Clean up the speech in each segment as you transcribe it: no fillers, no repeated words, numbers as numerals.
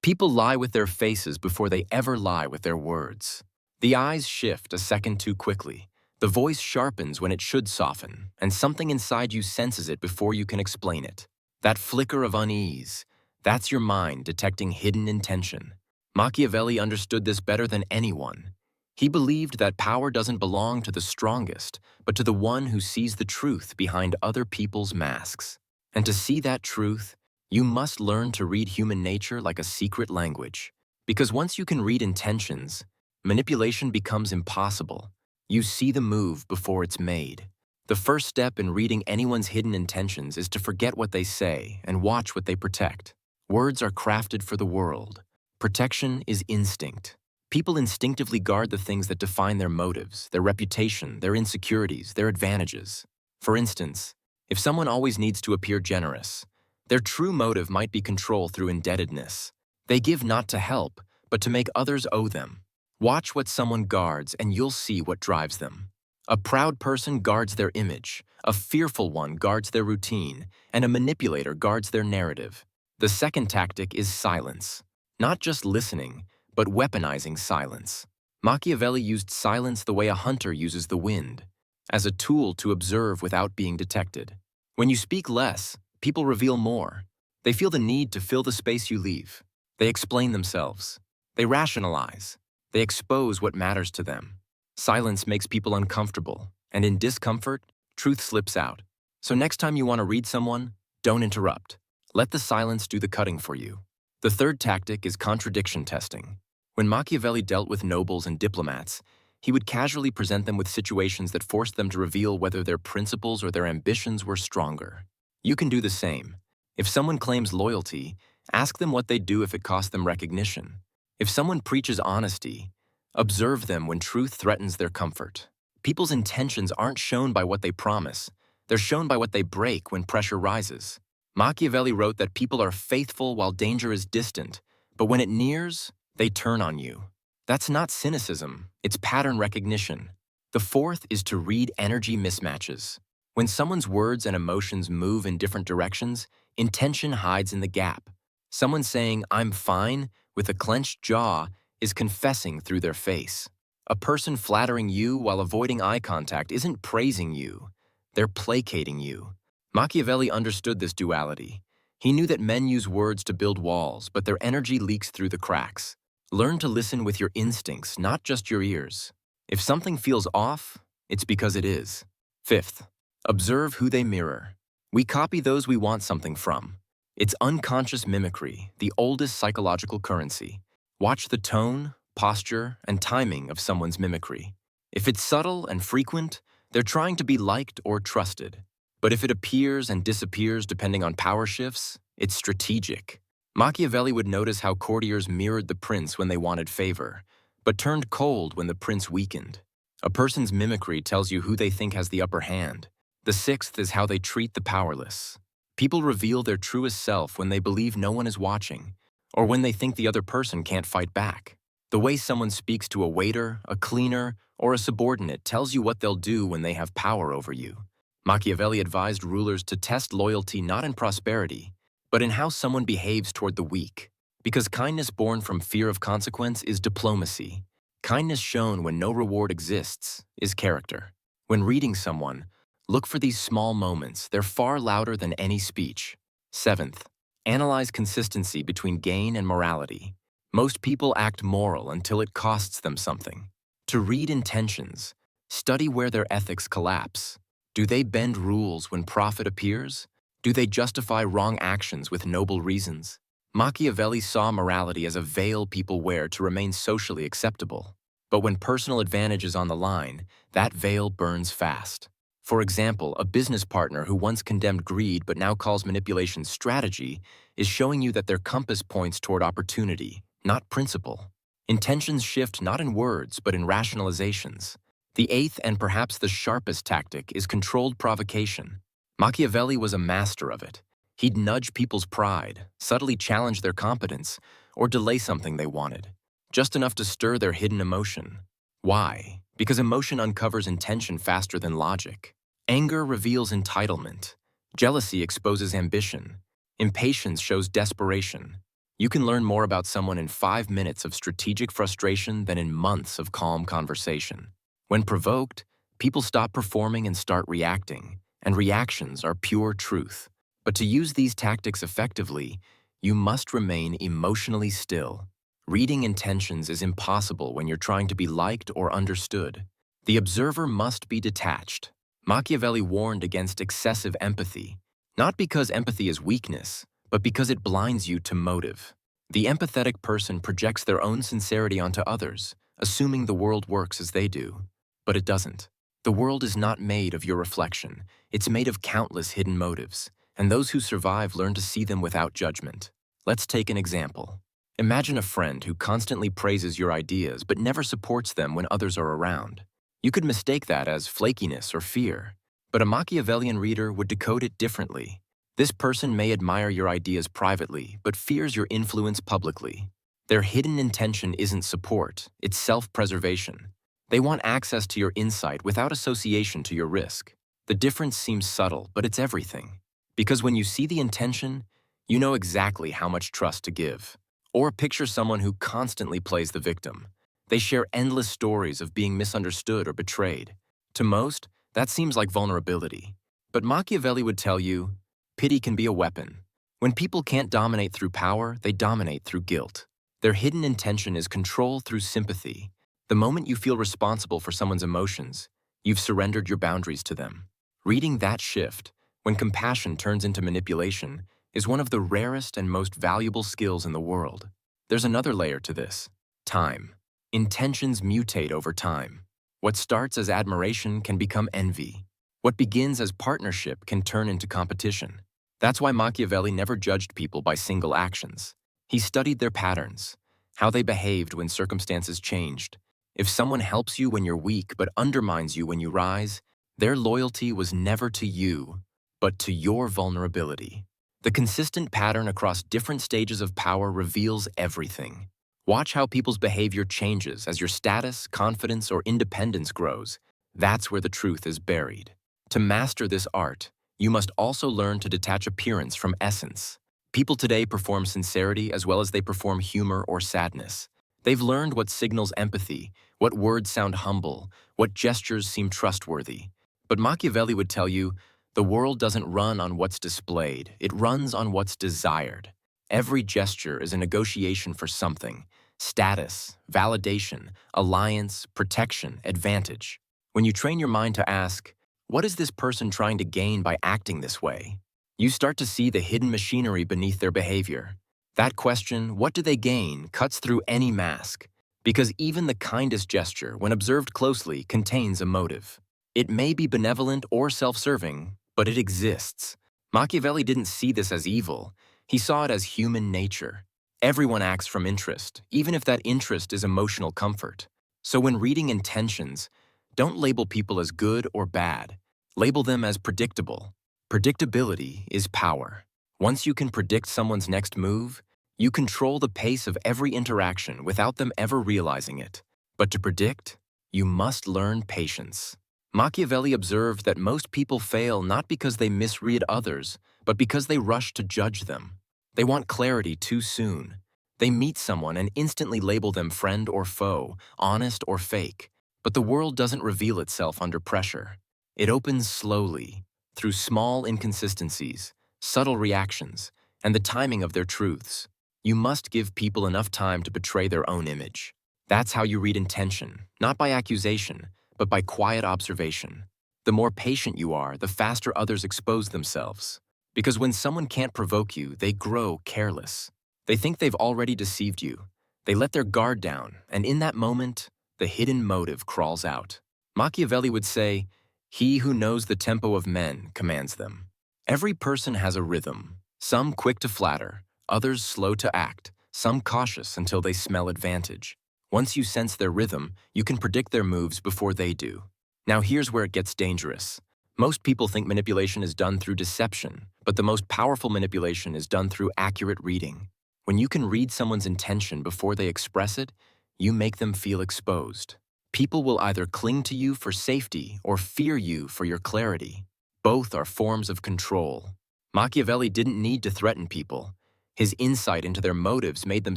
People lie with their faces before they ever lie with their words. The eyes shift a second too quickly. The voice sharpens when it should soften, and something inside you senses it before you can explain it. That flicker of unease, that's your mind detecting hidden intention. Machiavelli understood this better than anyone. He believed that power doesn't belong to the strongest, but to the one who sees the truth behind other people's masks. And to see that truth, you must learn to read human nature like a secret language. Because once you can read intentions, manipulation becomes impossible. You see the move before it's made. The first step in reading anyone's hidden intentions is to forget what they say and watch what they protect. Words are crafted for the world. Protection is instinct. People instinctively guard the things that define their motives, their reputation, their insecurities, their advantages. For instance, if someone always needs to appear generous, their true motive might be control through indebtedness. They give not to help, but to make others owe them. Watch what someone guards and you'll see what drives them. A proud person guards their image, a fearful one guards their routine, and a manipulator guards their narrative. The second tactic is silence. Not just listening, but weaponizing silence. Machiavelli used silence the way a hunter uses the wind, as a tool to observe without being detected. When you speak less, people reveal more. They feel the need to fill the space you leave. They explain themselves. They rationalize. They expose what matters to them. Silence makes people uncomfortable, and in discomfort, truth slips out. So next time you want to read someone, don't interrupt. Let the silence do the cutting for you. The third tactic is contradiction testing. When Machiavelli dealt with nobles and diplomats, he would casually present them with situations that forced them to reveal whether their principles or their ambitions were stronger. You can do the same. If someone claims loyalty, ask them what they'd do if it cost them recognition. If someone preaches honesty, observe them when truth threatens their comfort. People's intentions aren't shown by what they promise. They're shown by what they break when pressure rises. Machiavelli wrote that people are faithful while danger is distant, but when it nears, they turn on you. That's not cynicism, it's pattern recognition. The fourth is to read energy mismatches. When someone's words and emotions move in different directions, intention hides in the gap. Someone saying, "I'm fine," with a clenched jaw is confessing through their face. A person flattering you while avoiding eye contact isn't praising you, they're placating you. Machiavelli understood this duality. He knew that men use words to build walls, but their energy leaks through the cracks. Learn to listen with your instincts, not just your ears. If something feels off, it's because it is. Fifth, observe who they mirror. We copy those we want something from. It's unconscious mimicry, the oldest psychological currency. Watch the tone, posture, and timing of someone's mimicry. If it's subtle and frequent, they're trying to be liked or trusted. But if it appears and disappears depending on power shifts, it's strategic. Machiavelli would notice how courtiers mirrored the prince when they wanted favor, but turned cold when the prince weakened. A person's mimicry tells you who they think has the upper hand. The sixth is how they treat the powerless. People reveal their truest self when they believe no one is watching, or when they think the other person can't fight back. The way someone speaks to a waiter, a cleaner, or a subordinate tells you what they'll do when they have power over you. Machiavelli advised rulers to test loyalty not in prosperity, but in how someone behaves toward the weak. Because kindness born from fear of consequence is diplomacy. Kindness shown when no reward exists is character. When reading someone, look for these small moments. They're far louder than any speech. Seventh, analyze consistency between gain and morality. Most people act moral until it costs them something. To read intentions, study where their ethics collapse. Do they bend rules when profit appears? Do they justify wrong actions with noble reasons? Machiavelli saw morality as a veil people wear to remain socially acceptable. But when personal advantage is on the line, that veil burns fast. For example, a business partner who once condemned greed but now calls manipulation strategy is showing you that their compass points toward opportunity, not principle. Intentions shift not in words but in rationalizations. The eighth and perhaps the sharpest tactic is controlled provocation. Machiavelli was a master of it. He'd nudge people's pride, subtly challenge their competence, or delay something they wanted, just enough to stir their hidden emotion. Why? Because emotion uncovers intention faster than logic. Anger reveals entitlement. Jealousy exposes ambition. Impatience shows desperation. You can learn more about someone in 5 minutes of strategic frustration than in months of calm conversation. When provoked, people stop performing and start reacting, and reactions are pure truth. But to use these tactics effectively, you must remain emotionally still. Reading intentions is impossible when you're trying to be liked or understood. The observer must be detached. Machiavelli warned against excessive empathy, not because empathy is weakness, but because it blinds you to motive. The empathetic person projects their own sincerity onto others, assuming the world works as they do. But it doesn't. The world is not made of your reflection. It's made of countless hidden motives, and those who survive learn to see them without judgment. Let's take an example. Imagine a friend who constantly praises your ideas but never supports them when others are around. You could mistake that as flakiness or fear, but a Machiavellian reader would decode it differently. This person may admire your ideas privately, but fears your influence publicly. Their hidden intention isn't support, it's self-preservation. They want access to your insight without association to your risk. The difference seems subtle, but it's everything. Because when you see the intention, you know exactly how much trust to give. Or picture someone who constantly plays the victim. They share endless stories of being misunderstood or betrayed. To most, that seems like vulnerability. But Machiavelli would tell you, pity can be a weapon. When people can't dominate through power, they dominate through guilt. Their hidden intention is control through sympathy. The moment you feel responsible for someone's emotions, you've surrendered your boundaries to them. Reading that shift, when compassion turns into manipulation, is one of the rarest and most valuable skills in the world. There's another layer to this: time. Intentions mutate over time. What starts as admiration can become envy. What begins as partnership can turn into competition. That's why Machiavelli never judged people by single actions. He studied their patterns, how they behaved when circumstances changed. If someone helps you when you're weak but undermines you when you rise, their loyalty was never to you, but to your vulnerability. The consistent pattern across different stages of power reveals everything. Watch how people's behavior changes as your status, confidence, or independence grows. That's where the truth is buried. To master this art, you must also learn to detach appearance from essence. People today perform sincerity as well as they perform humor or sadness. They've learned what signals empathy, what words sound humble, what gestures seem trustworthy. But Machiavelli would tell you, the world doesn't run on what's displayed, it runs on what's desired. Every gesture is a negotiation for something: status, validation, alliance, protection, advantage. When you train your mind to ask, what is this person trying to gain by acting this way? You start to see the hidden machinery beneath their behavior. That question, what do they gain, cuts through any mask. Because even the kindest gesture, when observed closely, contains a motive. It may be benevolent or self-serving, but it exists. Machiavelli didn't see this as evil. He saw it as human nature. Everyone acts from interest, even if that interest is emotional comfort. So when reading intentions, don't label people as good or bad. Label them as predictable. Predictability is power. Once you can predict someone's next move, you control the pace of every interaction without them ever realizing it. But to predict, you must learn patience. Machiavelli observed that most people fail not because they misread others, but because they rush to judge them. They want clarity too soon. They meet someone and instantly label them friend or foe, honest or fake. But the world doesn't reveal itself under pressure. It opens slowly, through small inconsistencies, subtle reactions, and the timing of their truths. You must give people enough time to betray their own image. That's how you read intention, not by accusation, but by quiet observation. The more patient you are, the faster others expose themselves. Because when someone can't provoke you, they grow careless. They think they've already deceived you. They let their guard down, and in that moment, the hidden motive crawls out. Machiavelli would say, "He who knows the tempo of men commands them." Every person has a rhythm, some quick to flatter, others slow to act, some cautious until they smell advantage. Once you sense their rhythm, you can predict their moves before they do. Now here's where it gets dangerous. Most people think manipulation is done through deception, but the most powerful manipulation is done through accurate reading. When you can read someone's intention before they express it, you make them feel exposed. People will either cling to you for safety or fear you for your clarity. Both are forms of control. Machiavelli didn't need to threaten people. His insight into their motives made them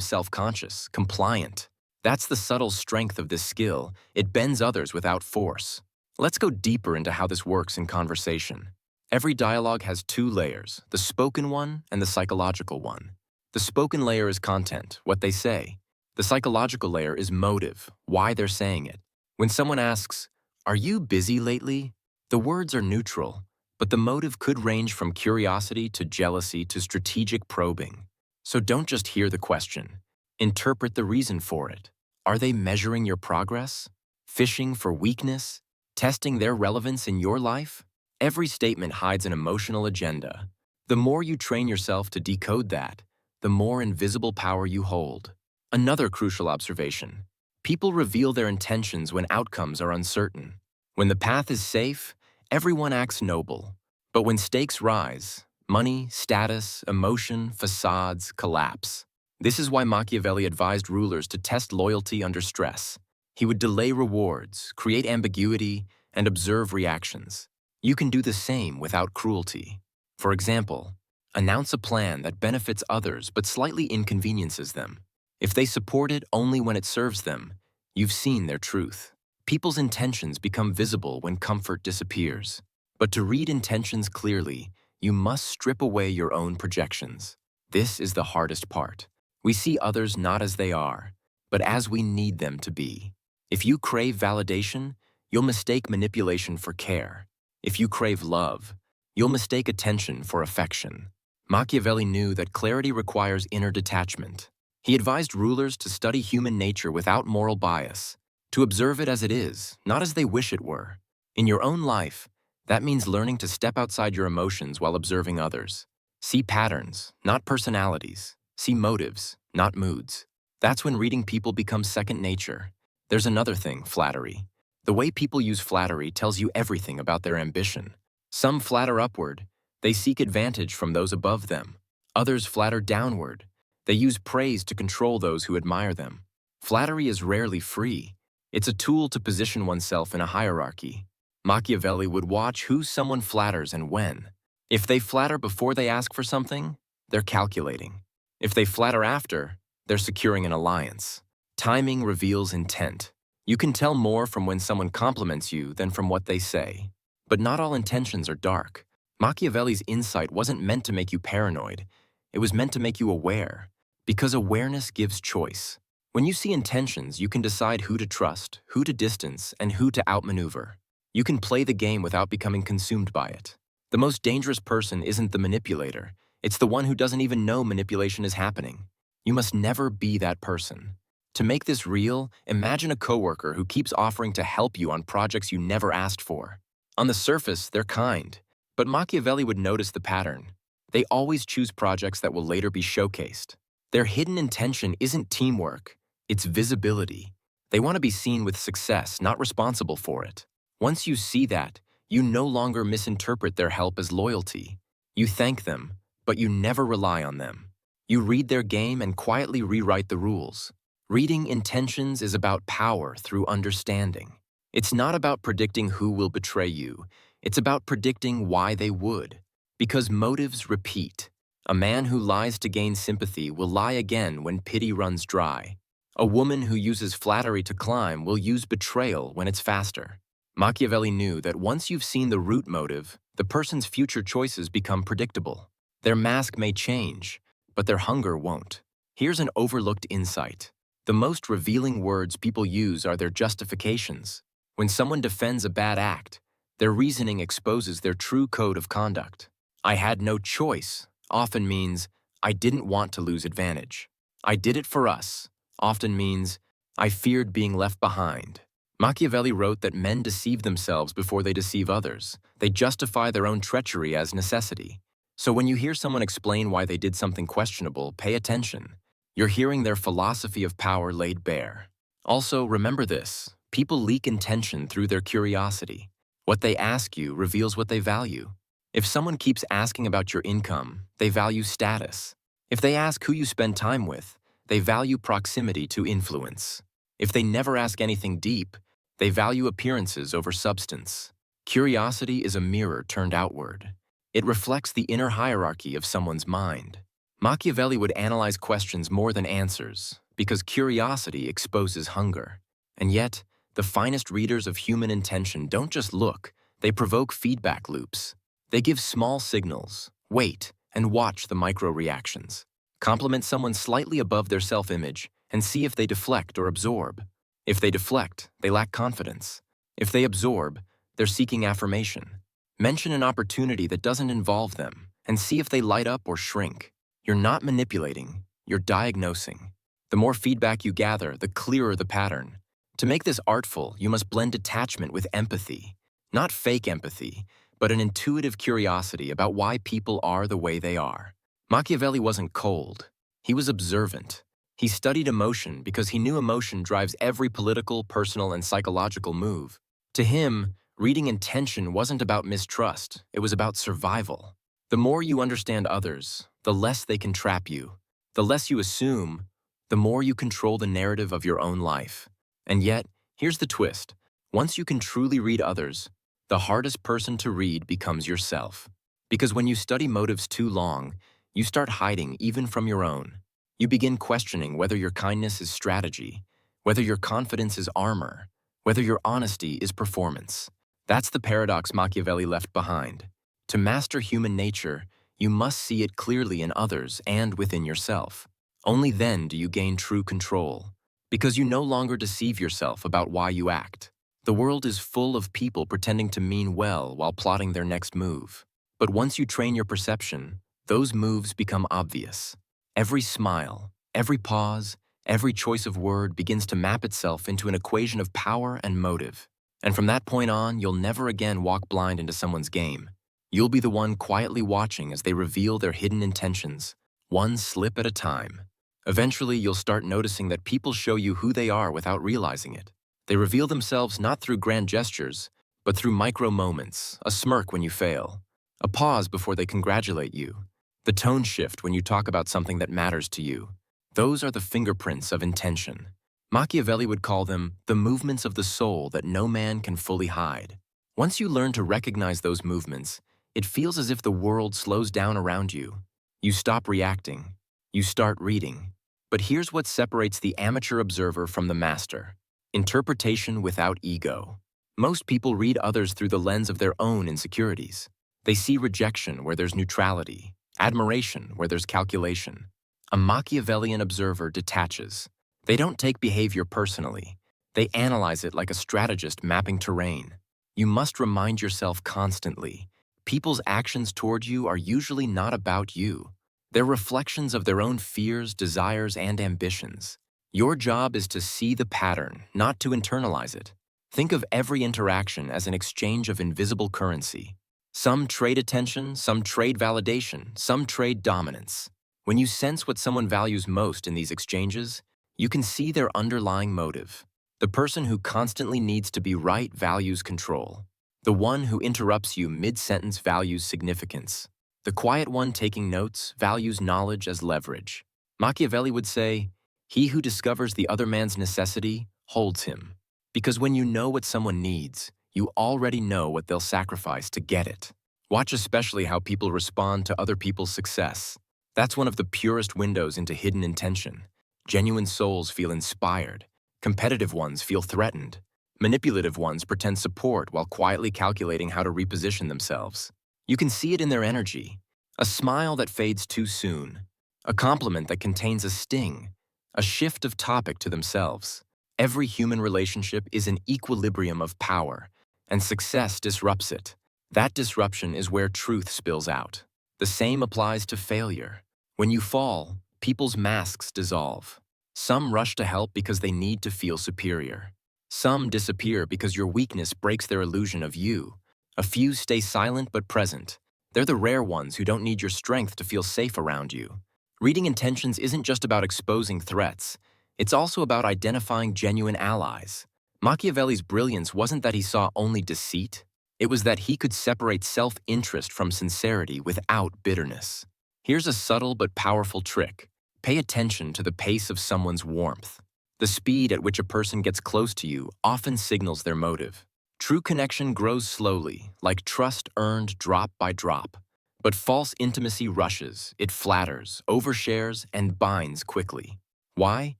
self-conscious, compliant. That's the subtle strength of this skill. It bends others without force. Let's go deeper into how this works in conversation. Every dialogue has two layers, the spoken one and the psychological one. The spoken layer is content, what they say. The psychological layer is motive, why they're saying it. When someone asks, "Are you busy lately?" the words are neutral, but the motive could range from curiosity to jealousy to strategic probing. So don't just hear the question. Interpret the reason for it. Are they measuring your progress? Fishing for weakness? Testing their relevance in your life? Every statement hides an emotional agenda. The more you train yourself to decode that, the more invisible power you hold. Another crucial observation. People reveal their intentions when outcomes are uncertain. When the path is safe, everyone acts noble. But when stakes rise, money, status, emotion, facades collapse. This is why Machiavelli advised rulers to test loyalty under stress. He would delay rewards, create ambiguity, and observe reactions. You can do the same without cruelty. For example, announce a plan that benefits others but slightly inconveniences them. If they support it only when it serves them, you've seen their truth. People's intentions become visible when comfort disappears. But to read intentions clearly, you must strip away your own projections. This is the hardest part. We see others not as they are, but as we need them to be. If you crave validation, you'll mistake manipulation for care. If you crave love, you'll mistake attention for affection. Machiavelli knew that clarity requires inner detachment. He advised rulers to study human nature without moral bias, to observe it as it is, not as they wish it were. In your own life, that means learning to step outside your emotions while observing others. See patterns, not personalities. See motives, not moods. That's when reading people becomes second nature. There's another thing, flattery. The way people use flattery tells you everything about their ambition. Some flatter upward. They seek advantage from those above them. Others flatter downward. They use praise to control those who admire them. Flattery is rarely free. It's a tool to position oneself in a hierarchy. Machiavelli would watch who someone flatters and when. If they flatter before they ask for something, they're calculating. If they flatter after, they're securing an alliance. Timing reveals intent. You can tell more from when someone compliments you than from what they say. But not all intentions are dark. Machiavelli's insight wasn't meant to make you paranoid. It was meant to make you aware. Because awareness gives choice. When you see intentions, you can decide who to trust, who to distance, and who to outmaneuver. You can play the game without becoming consumed by it. The most dangerous person isn't the manipulator. It's the one who doesn't even know manipulation is happening. You must never be that person. To make this real, imagine a coworker who keeps offering to help you on projects you never asked for. On the surface, they're kind, but Machiavelli would notice the pattern. They always choose projects that will later be showcased. Their hidden intention isn't teamwork, it's visibility. They want to be seen with success, not responsible for it. Once you see that, you no longer misinterpret their help as loyalty. You thank them, but you never rely on them. You read their game and quietly rewrite the rules. Reading intentions is about power through understanding. It's not about predicting who will betray you. It's about predicting why they would. Because motives repeat. A man who lies to gain sympathy will lie again when pity runs dry. A woman who uses flattery to climb will use betrayal when it's faster. Machiavelli knew that once you've seen the root motive, the person's future choices become predictable. Their mask may change, but their hunger won't. Here's an overlooked insight. The most revealing words people use are their justifications. When someone defends a bad act, their reasoning exposes their true code of conduct. "I had no choice" often means, "I didn't want to lose advantage." "I did it for us" often means, "I feared being left behind." Machiavelli wrote that men deceive themselves before they deceive others. They justify their own treachery as necessity. So when you hear someone explain why they did something questionable, pay attention. You're hearing their philosophy of power laid bare. Also, remember this: people leak intention through their curiosity. What they ask you reveals what they value. If someone keeps asking about your income, they value status. If they ask who you spend time with, they value proximity to influence. If they never ask anything deep, they value appearances over substance. Curiosity is a mirror turned outward. It reflects the inner hierarchy of someone's mind. Machiavelli would analyze questions more than answers, because curiosity exposes hunger. And yet, the finest readers of human intention don't just look, they provoke feedback loops. They give small signals, wait, and watch the micro-reactions. Compliment someone slightly above their self-image and see if they deflect or absorb. If they deflect, they lack confidence. If they absorb, they're seeking affirmation. Mention an opportunity that doesn't involve them and see if they light up or shrink. You're not manipulating, you're diagnosing. The more feedback you gather, the clearer the pattern. To make this artful, you must blend detachment with empathy. Not fake empathy, but an intuitive curiosity about why people are the way they are. Machiavelli wasn't cold. He was observant. He studied emotion because he knew emotion drives every political, personal, and psychological move. To him, reading intention wasn't about mistrust, it was about survival. The more you understand others, the less they can trap you. The less you assume, the more you control the narrative of your own life. And yet, here's the twist. Once you can truly read others, the hardest person to read becomes yourself. Because when you study motives too long, you start hiding even from your own. You begin questioning whether your kindness is strategy, whether your confidence is armor, whether your honesty is performance. That's the paradox Machiavelli left behind. To master human nature, you must see it clearly in others and within yourself. Only then do you gain true control, because you no longer deceive yourself about why you act. The world is full of people pretending to mean well while plotting their next move. But once you train your perception, those moves become obvious. Every smile, every pause, every choice of word begins to map itself into an equation of power and motive. And from that point on, you'll never again walk blind into someone's game. You'll be the one quietly watching as they reveal their hidden intentions, one slip at a time. Eventually, you'll start noticing that people show you who they are without realizing it. They reveal themselves not through grand gestures, but through micro moments, a smirk when you fail, a pause before they congratulate you, the tone shift when you talk about something that matters to you. Those are the fingerprints of intention. Machiavelli would call them the movements of the soul that no man can fully hide. Once you learn to recognize those movements, it feels as if the world slows down around you. You stop reacting. You start reading. But here's what separates the amateur observer from the master: interpretation without ego. Most people read others through the lens of their own insecurities. They see rejection where there's neutrality, admiration where there's calculation. A Machiavellian observer detaches. They don't take behavior personally. They analyze it like a strategist mapping terrain. You must remind yourself constantly, people's actions toward you are usually not about you. They're reflections of their own fears, desires, and ambitions. Your job is to see the pattern, not to internalize it. Think of every interaction as an exchange of invisible currency. Some trade attention, some trade validation, some trade dominance. When you sense what someone values most in these exchanges, you can see their underlying motive. The person who constantly needs to be right values control. The one who interrupts you mid-sentence values significance. The quiet one taking notes values knowledge as leverage. Machiavelli would say, "He who discovers the other man's necessity holds him." Because when you know what someone needs, you already know what they'll sacrifice to get it. Watch especially how people respond to other people's success. That's one of the purest windows into hidden intention. Genuine souls feel inspired. Competitive ones feel threatened. Manipulative ones pretend support while quietly calculating how to reposition themselves. You can see it in their energy. A smile that fades too soon. A compliment that contains a sting. A shift of topic to themselves. Every human relationship is an equilibrium of power, and success disrupts it. That disruption is where truth spills out. The same applies to failure. When you fall, people's masks dissolve. Some rush to help because they need to feel superior. Some disappear because your weakness breaks their illusion of you. A few stay silent but present. They're the rare ones who don't need your strength to feel safe around you. Reading intentions isn't just about exposing threats. It's also about identifying genuine allies. Machiavelli's brilliance wasn't that he saw only deceit. It was that he could separate self-interest from sincerity without bitterness. Here's a subtle but powerful trick. Pay attention to the pace of someone's warmth. The speed at which a person gets close to you often signals their motive. True connection grows slowly, like trust earned drop by drop. But false intimacy rushes, it flatters, overshares, and binds quickly. Why?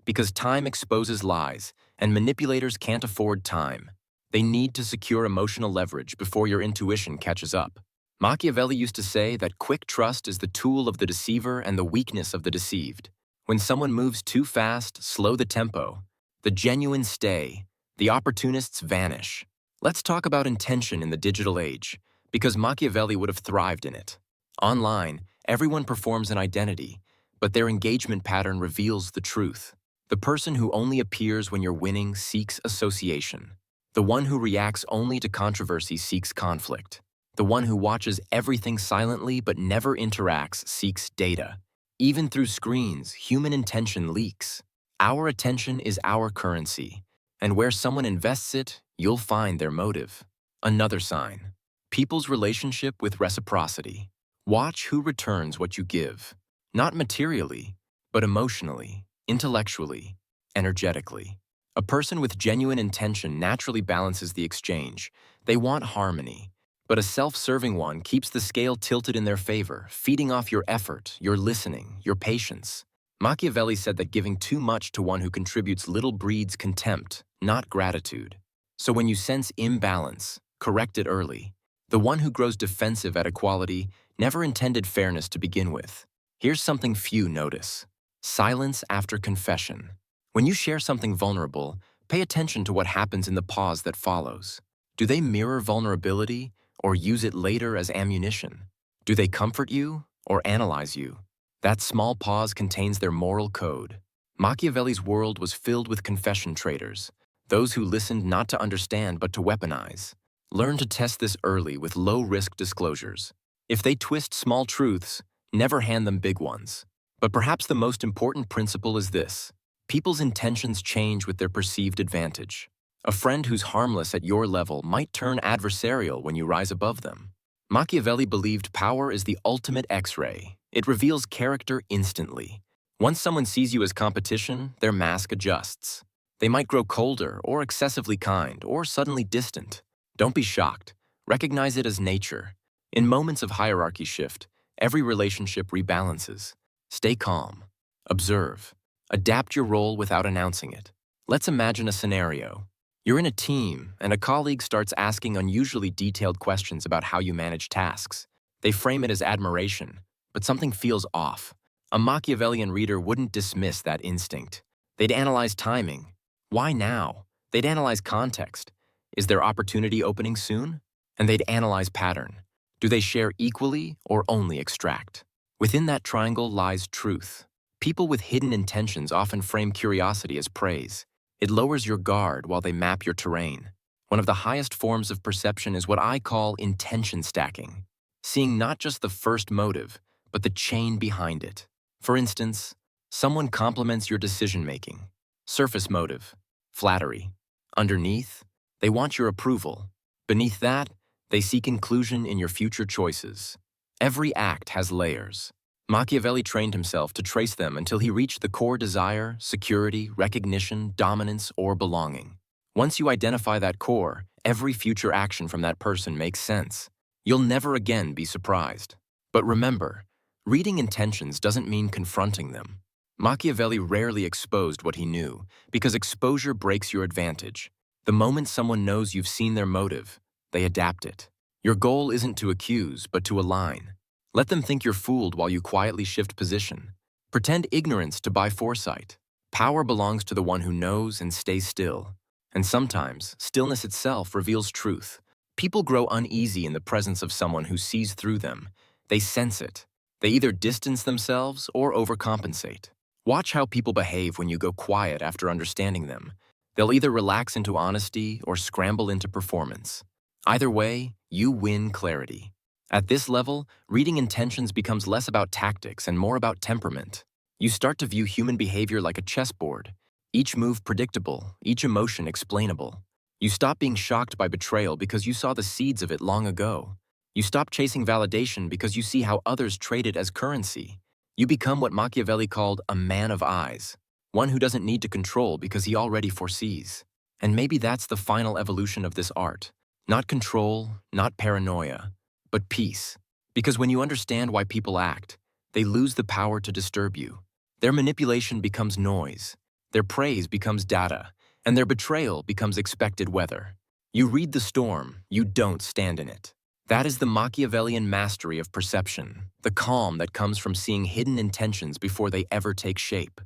Because time exposes lies, and manipulators can't afford time. They need to secure emotional leverage before your intuition catches up. Machiavelli used to say that quick trust is the tool of the deceiver and the weakness of the deceived. When someone moves too fast, slow the tempo. The genuine stay. The opportunists vanish. Let's talk about intention in the digital age, because Machiavelli would have thrived in it. Online, everyone performs an identity, but their engagement pattern reveals the truth. The person who only appears when you're winning seeks association. The one who reacts only to controversy seeks conflict. The one who watches everything silently but never interacts seeks data. Even through screens, human intention leaks. Our attention is our currency, and where someone invests it, you'll find their motive. Another sign. People's relationship with reciprocity. Watch who returns what you give. Not materially, but emotionally, intellectually, energetically. A person with genuine intention naturally balances the exchange. They want harmony. But a self-serving one keeps the scale tilted in their favor, feeding off your effort, your listening, your patience. Machiavelli said that giving too much to one who contributes little breeds contempt, not gratitude. So when you sense imbalance, correct it early. The one who grows defensive at equality never intended fairness to begin with. Here's something few notice. Silence after confession. When you share something vulnerable, pay attention to what happens in the pause that follows. Do they mirror vulnerability or use it later as ammunition? Do they comfort you or analyze you? That small pause contains their moral code. Machiavelli's world was filled with confession traders, those who listened not to understand but to weaponize. Learn to test this early with low-risk disclosures. If they twist small truths, never hand them big ones. But perhaps the most important principle is this. People's intentions change with their perceived advantage. A friend who's harmless at your level might turn adversarial when you rise above them. Machiavelli believed power is the ultimate X-ray. It reveals character instantly. Once someone sees you as competition, their mask adjusts. They might grow colder or excessively kind or suddenly distant. Don't be shocked. Recognize it as nature. In moments of hierarchy shift, every relationship rebalances. Stay calm. Observe. Adapt your role without announcing it. Let's imagine a scenario. You're in a team, and a colleague starts asking unusually detailed questions about how you manage tasks. They frame it as admiration, but something feels off. A Machiavellian reader wouldn't dismiss that instinct. They'd analyze timing. Why now? They'd analyze context. Is there opportunity opening soon? And they'd analyze pattern. Do they share equally or only extract? Within that triangle lies truth. People with hidden intentions often frame curiosity as praise. It lowers your guard while they map your terrain. One of the highest forms of perception is what I call intention stacking, seeing not just the first motive, but the chain behind it. For instance, someone compliments your decision-making. Surface motive, flattery. Underneath, they want your approval. Beneath that, they seek inclusion in your future choices. Every act has layers. Machiavelli trained himself to trace them until he reached the core desire, security, recognition, dominance, or belonging. Once you identify that core, every future action from that person makes sense. You'll never again be surprised. But remember, reading intentions doesn't mean confronting them. Machiavelli rarely exposed what he knew, because exposure breaks your advantage. The moment someone knows you've seen their motive, they adapt it. Your goal isn't to accuse, but to align. Let them think you're fooled while you quietly shift position. Pretend ignorance to buy foresight. Power belongs to the one who knows and stays still. And sometimes, stillness itself reveals truth. People grow uneasy in the presence of someone who sees through them. They sense it. They either distance themselves or overcompensate. Watch how people behave when you go quiet after understanding them. They'll either relax into honesty or scramble into performance. Either way, you win clarity. At this level, reading intentions becomes less about tactics and more about temperament. You start to view human behavior like a chessboard. Each move predictable, each emotion explainable. You stop being shocked by betrayal because you saw the seeds of it long ago. You stop chasing validation because you see how others trade it as currency. You become what Machiavelli called a man of eyes, one who doesn't need to control because he already foresees. And maybe that's the final evolution of this art. Not control, not paranoia, but peace. Because when you understand why people act, they lose the power to disturb you. Their manipulation becomes noise, their praise becomes data, and their betrayal becomes expected weather. You read the storm, you don't stand in it. That is the Machiavellian mastery of perception, the calm that comes from seeing hidden intentions before they ever take shape.